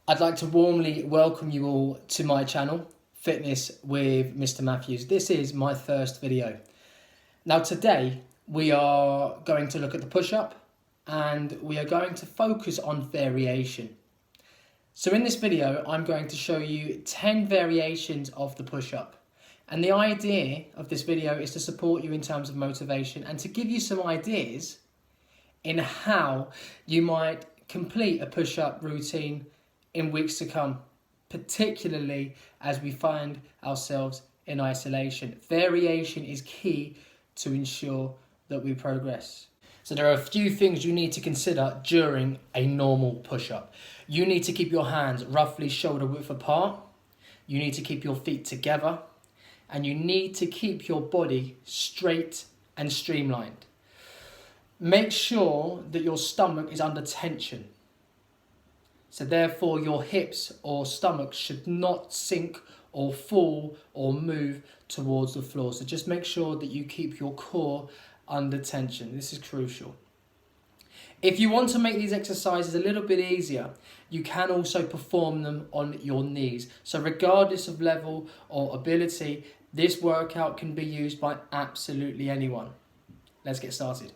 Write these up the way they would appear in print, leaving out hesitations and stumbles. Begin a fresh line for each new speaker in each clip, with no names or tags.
I'd like to warmly welcome you all to my channel, Fitness with Mr. Matthews. This is my first video. Now today we are going to look at the push-up and we are going to focus on variation. So in this video I'm going to show you 10 variations of the push-up. And the idea of this video is to support you in terms of motivation and to give you some ideas in how you might complete a push-up routine in weeks to come, particularly as we find ourselves in isolation. Variation is key to ensure that we progress. So there are a few things you need to consider during a normal push-up. You need to keep your hands roughly shoulder width apart. You need to keep your feet together. And you need to keep your body straight and streamlined. Make sure that your stomach is under tension. So therefore your hips or stomach should not sink or fall or move towards the floor. So just make sure that you keep your core under tension. This is crucial. If you want to make these exercises a little bit easier, you can also perform them on your knees. So regardless of level or ability, this workout can be used by absolutely anyone. Let's get started.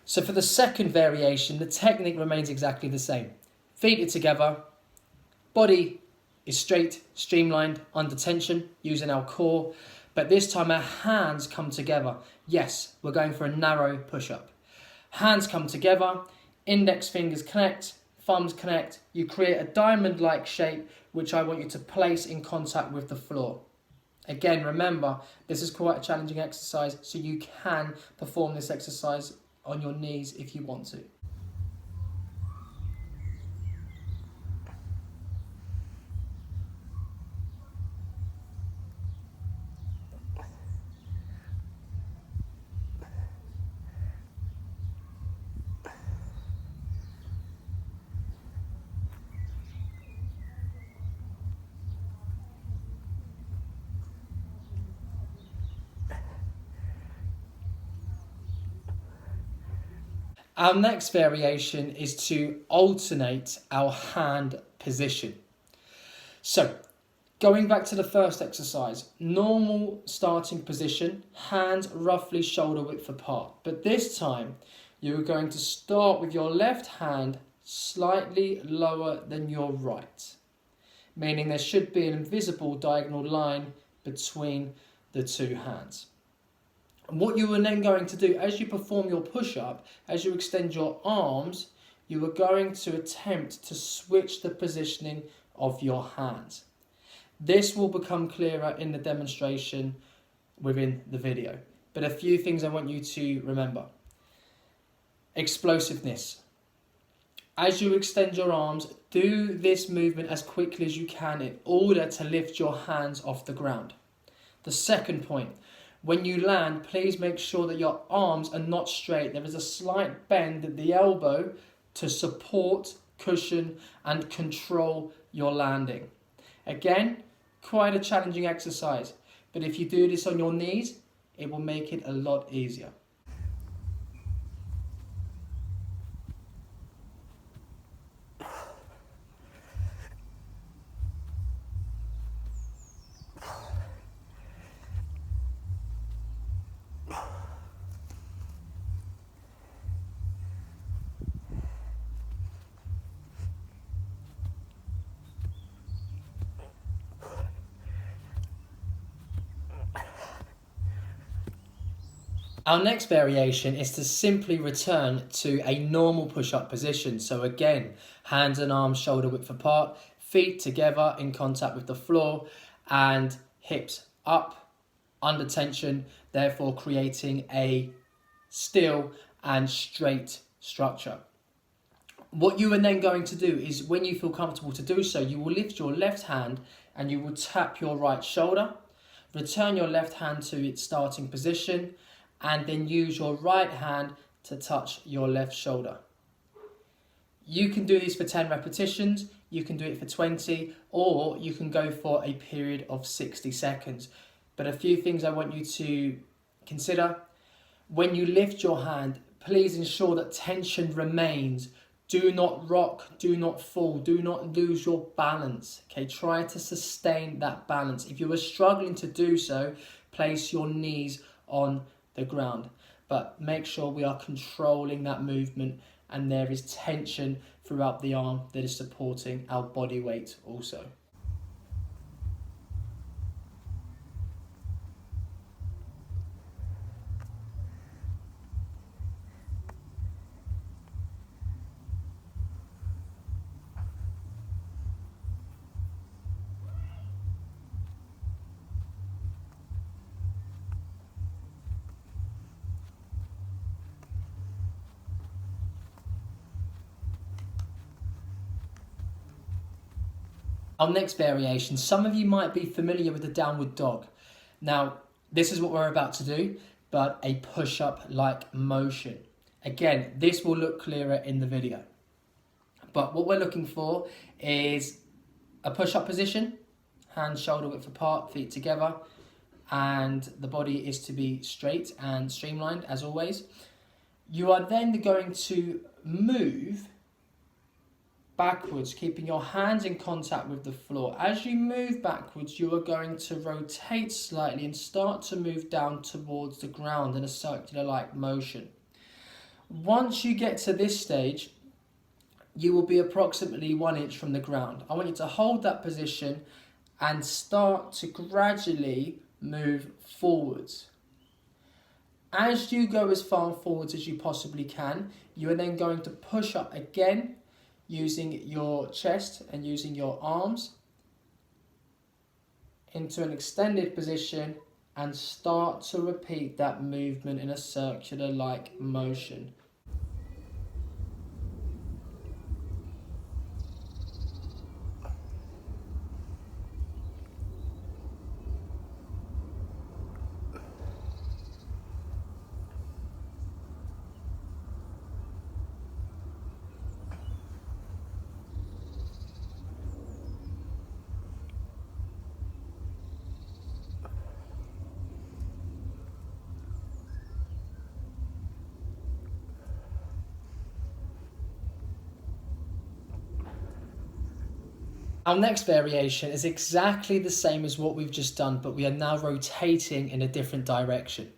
So for the second variation, the technique remains exactly the same. Feet are together, body is straight, streamlined, under tension, using our core, but this time our hands come together. Yes, we're going for a narrow push-up. Hands come together, index fingers connect, thumbs connect. You create a diamond-like shape, which I want you to place in contact with the floor. Again, remember, this is quite a challenging exercise, so you can perform this exercise on your knees if you want to. Our next variation is to alternate our hand position. So, going back to the first exercise, normal starting position, hands roughly shoulder width apart. But this time, you are going to start with your left hand slightly lower than your right, meaning there should be an invisible diagonal line between the two hands. And what you are then going to do as you perform your push-up, as you extend your arms, you are going to attempt to switch the positioning of your hands. This will become clearer in the demonstration within the video. But a few things I want you to remember. Explosiveness. As you extend your arms, do this movement as quickly as you can in order to lift your hands off the ground. The second point. When you land, please make sure that your arms are not straight. There is a slight bend at the elbow to support, cushion, and control your landing. Again, quite a challenging exercise, but if you do this on your knees, it will make it a lot easier. Our next variation is to simply return to a normal push-up position. So again, hands and arms shoulder width apart, feet together in contact with the floor, and hips up, under tension, therefore creating a still and straight structure. What you are then going to do is, when you feel comfortable to do so, you will lift your left hand and you will tap your right shoulder. return your left hand to its starting position, and then use your right hand to touch your left shoulder. You can do this for 10 repetitions, you can do it for 20, or you can go for a period of 60 seconds. But a few things I want you to consider. When you lift your hand, please ensure that tension remains. Do not rock, do not fall, do not lose your balance. Okay, try to sustain that balance. If you are struggling to do so, place your knees on the ground. But make sure we are controlling that movement and there is tension throughout the arm that is supporting our body weight also. Our next variation, some of you might be familiar with the downward dog. Now, this is what we're about to do, but a push-up like motion. Again, this will look clearer in the video. But what we're looking for is a push-up position, hands shoulder width apart, feet together, and the body is to be straight and streamlined as always. You are then going to move backwards, keeping your hands in contact with the floor. As you move backwards, you are going to rotate slightly and start to move down towards the ground in a circular-like motion. Once you get to this stage, you will be approximately 1 inch from the ground. I want you to hold that position and start to gradually move forwards. As you go as far forwards as you possibly can, you are then going to push up again, using your chest and using your arms into an extended position and start to repeat that movement in a circular-like motion. Our next variation is exactly the same as what we've just done, but we are now rotating in a different direction.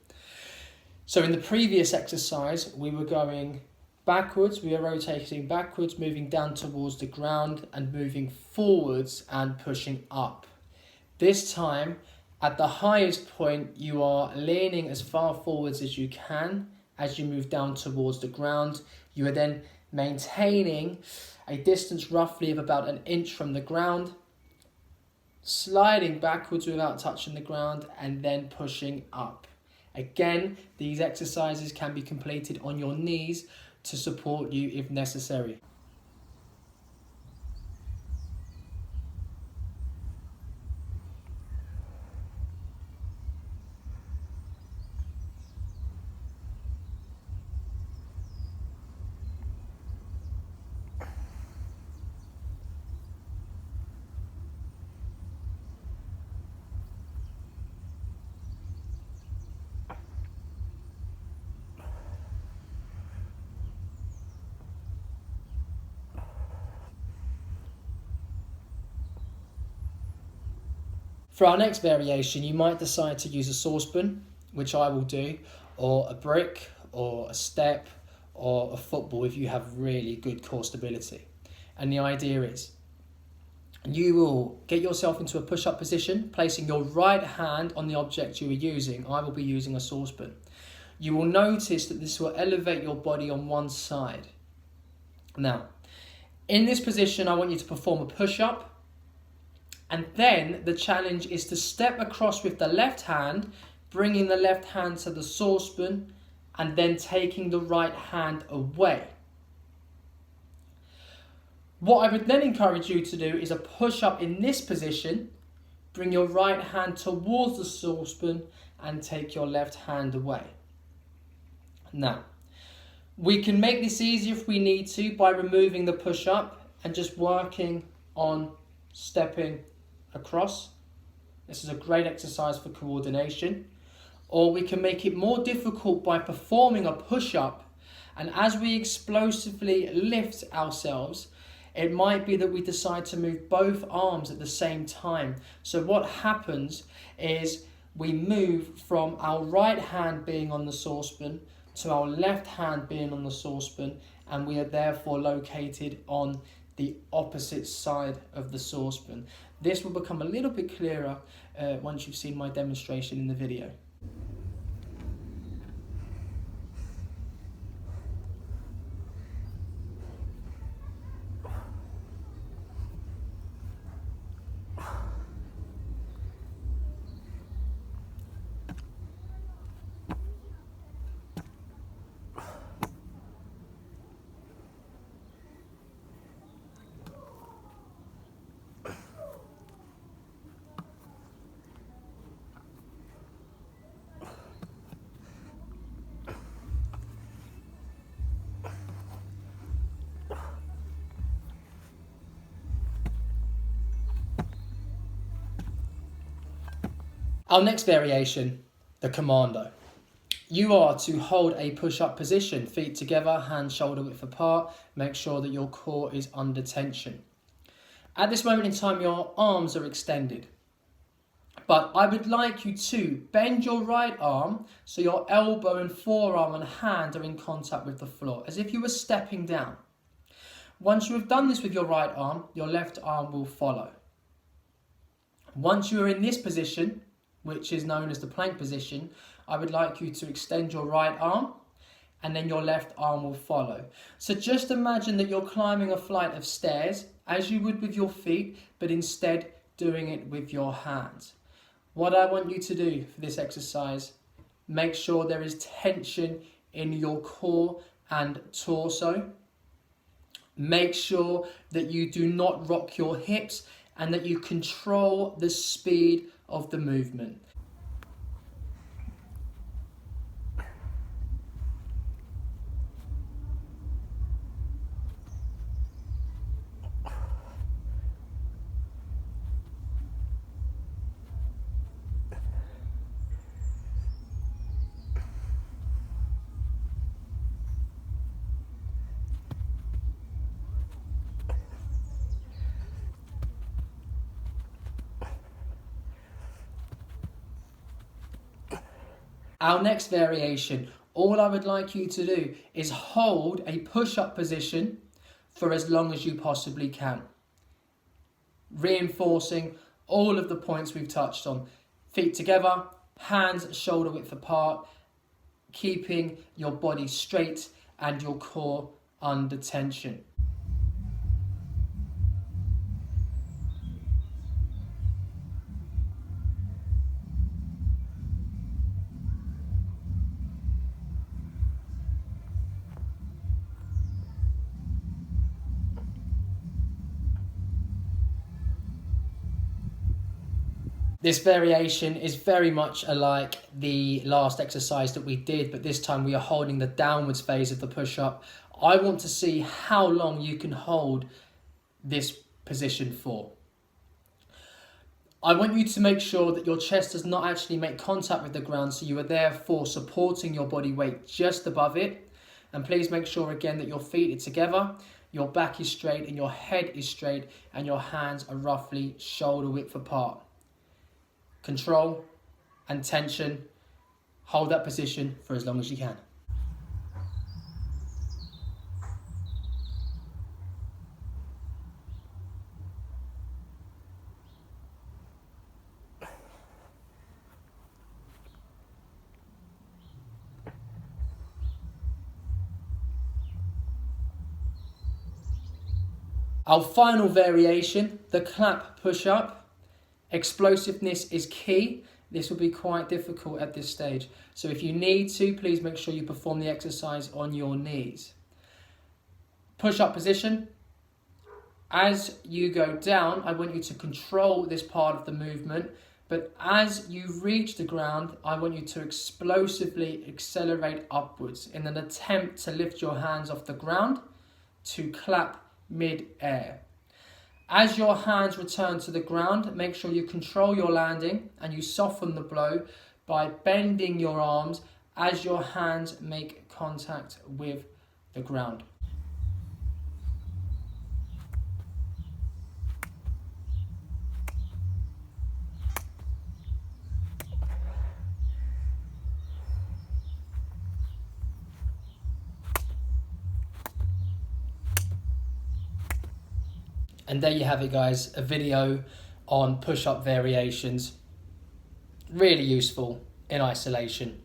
So in the previous exercise, we were going backwards, we are rotating backwards, moving down towards the ground and moving forwards and pushing up. This time, at the highest point, you are leaning as far forwards as you can. As you move down towards the ground, you are then maintaining a distance roughly of about 1 inch from the ground, sliding backwards without touching the ground, and then pushing up. Again, these exercises can be completed on your knees to support you if necessary. For our next variation, you might decide to use a saucepan, which I will do, or a brick, or a step, or a football if you have really good core stability. And the idea is, you will get yourself into a push-up position, placing your right hand on the object you are using. I will be using a saucepan. You will notice that this will elevate your body on one side. Now, in this position, I want you to perform a push-up. And then the challenge is to step across with the left hand, bringing the left hand to the saucepan, and then taking the right hand away. What I would then encourage you to do is a push-up in this position, Bring your right hand towards the saucepan and take your left hand away. Now, we can make this easier if we need to by removing the push-up and just working on stepping across. This is a great exercise for coordination. Or we can make it more difficult by performing a push-up, and as we explosively lift ourselves, it might be that we decide to move both arms at the same time. So what happens is we move from our right hand being on the saucepan to our left hand being on the saucepan, and we are therefore located on the opposite side of the saucepan. This will become a little bit clearer once you've seen my demonstration in the video. Our next variation, the commando. You are to hold a push-up position, feet together, hands shoulder width apart. Make sure that your core is under tension. At this moment in time, your arms are extended. But I would like you to bend your right arm so your elbow and forearm and hand are in contact with the floor, as if you were stepping down. Once you have done this with your right arm, your left arm will follow. Once you are in this position, which is known as the plank position, I would like you to extend your right arm and then your left arm will follow. So just imagine that you're climbing a flight of stairs as you would with your feet, but instead doing it with your hands. What I want you to do for this exercise, make sure there is tension in your core and torso. Make sure that you do not rock your hips and that you control the speed of the movement. Our next variation, all I would like you to do is hold a push-up position for as long as you possibly can. Reinforcing all of the points we've touched on. Feet together, hands shoulder width apart, keeping your body straight and your core under tension. This variation is very much alike the last exercise that we did, but this time we are holding the downwards phase of the push-up. I want to see how long you can hold this position for. I want you to make sure that your chest does not actually make contact with the ground, so you are therefore supporting your body weight just above it. And please make sure again that your feet are together, your back is straight and your head is straight and your hands are roughly shoulder width apart. Control and tension. Hold that position for as long as you can. Our final variation, the clap push-up. Explosiveness is key. This will be quite difficult at this stage. So if you need to, please make sure you perform the exercise on your knees. Push-up position. As you go down, I want you to control this part of the movement, but as you reach the ground, I want you to explosively accelerate upwards in an attempt to lift your hands off the ground to clap mid-air. As your hands return to the ground, make sure you control your landing and you soften the blow by bending your arms as your hands make contact with the ground. And there you have it, guys, a video on push-up variations. Really useful in isolation,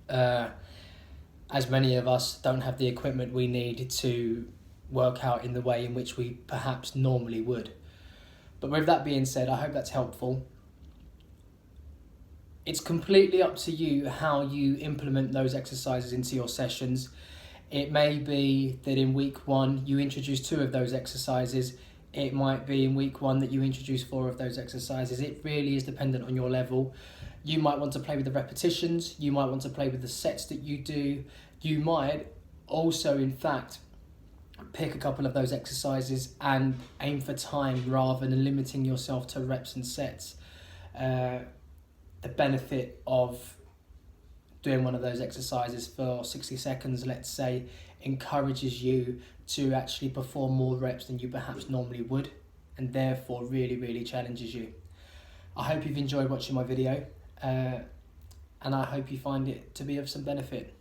as many of us don't have the equipment we need to work out in the way in which we perhaps normally would. But with that being said, I hope that's helpful. It's completely up to you how you implement those exercises into your sessions. It may be that in week 1 you introduce 2 of those exercises. It might be in week 1 that you introduce 4 of those exercises. It really is dependent on your level. You might want to play with the repetitions. You might want to play with the sets that you do. You might also, in fact, pick a couple of those exercises and aim for time rather than limiting yourself to reps and sets. The benefit of doing one of those exercises for 60 seconds, let's say, encourages you to actually perform more reps than you perhaps normally would, and therefore really challenges you. I hope you've enjoyed watching my video, and I hope you find it to be of some benefit.